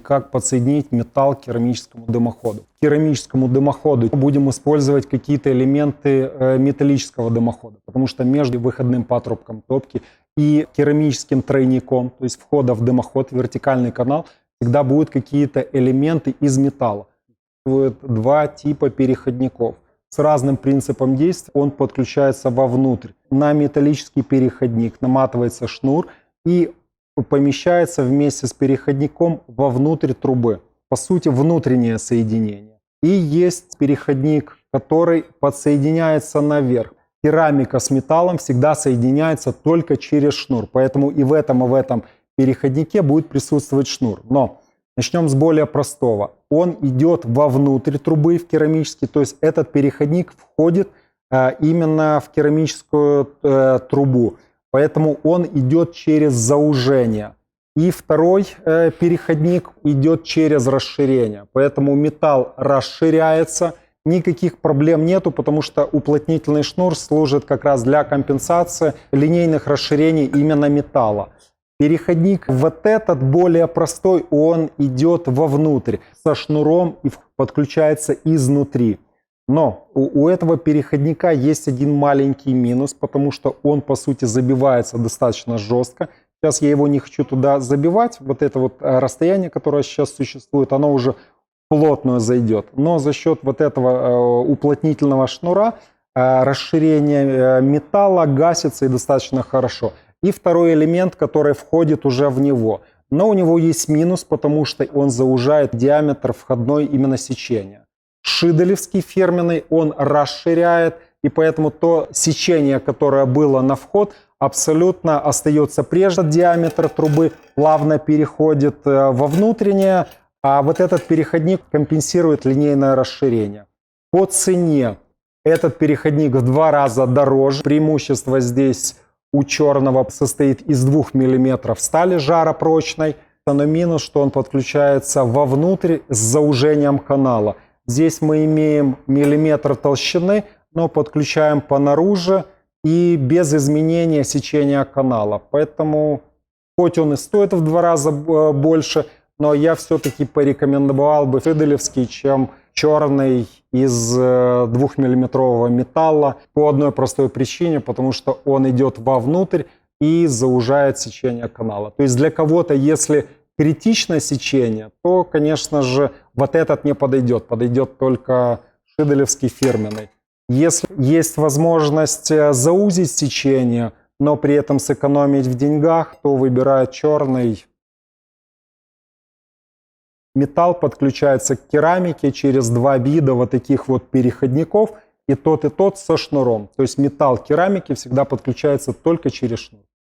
Как подсоединить металл к керамическому дымоходу. К керамическому дымоходу будем использовать какие-то элементы металлического дымохода, потому что между выходным патрубком топки и керамическим тройником, то есть входа в дымоход, вертикальный канал, всегда будут какие-то элементы из металла. Существует два типа переходников с разным принципом действия. Он подключается вовнутрь. На металлический переходник наматывается шнур и помещается вместе с переходником вовнутрь трубы. По сути, внутреннее соединение. И есть переходник, который подсоединяется наверх. Керамика с металлом всегда соединяется только через шнур. Поэтому и в этом переходнике будет присутствовать шнур. Но начнем с более простого. Он идет вовнутрь трубы в керамический, то есть этот переходник входит именно в керамическую трубу. Поэтому он идет через заужение. И второй переходник идет через расширение. Поэтому металл расширяется, никаких проблем нету, потому что уплотнительный шнур служит как раз для компенсации линейных расширений именно металла. Переходник вот этот более простой, он идет вовнутрь со шнуром и подключается изнутри. Но у этого переходника есть один маленький минус, потому что он, по сути, забивается достаточно жестко. Сейчас я его не хочу туда забивать. Вот это вот расстояние, которое сейчас существует, оно уже в плотную зайдет. Но за счет вот этого уплотнительного шнура расширение металла гасится и достаточно хорошо. И второй элемент, который входит уже в него. Но у него есть минус, потому что он заужает диаметр входной именно сечения. Шиделевский фирменный, он расширяет, и поэтому то сечение, которое было на вход, абсолютно остается прежним. Диаметр трубы плавно переходит во внутреннее, а вот этот переходник компенсирует линейное расширение. По цене этот переходник в 2 раза дороже. Преимущество здесь у черного состоит из 2 мм стали жаропрочной, но минус, что он подключается вовнутрь с заужением канала. Здесь мы имеем миллиметр толщины, но подключаем понаружи и без изменения сечения канала. Поэтому, хоть он и стоит в 2 раза больше, но я все-таки порекомендовал бы шиделевский, чем черный из 2-миллиметрового металла. По одной простой причине, потому что он идет вовнутрь и заужает сечение канала. То есть для кого-то, если критичное сечение, то, конечно же, вот этот не подойдет. Подойдет только шиделевский фирменный. Если есть возможность заузить сечение, но при этом сэкономить в деньгах, то выбираю черный. Металл подключается к керамике через 2 вида вот таких вот переходников, и тот со шнуром. То есть металл к керамике всегда подключается только через шнур.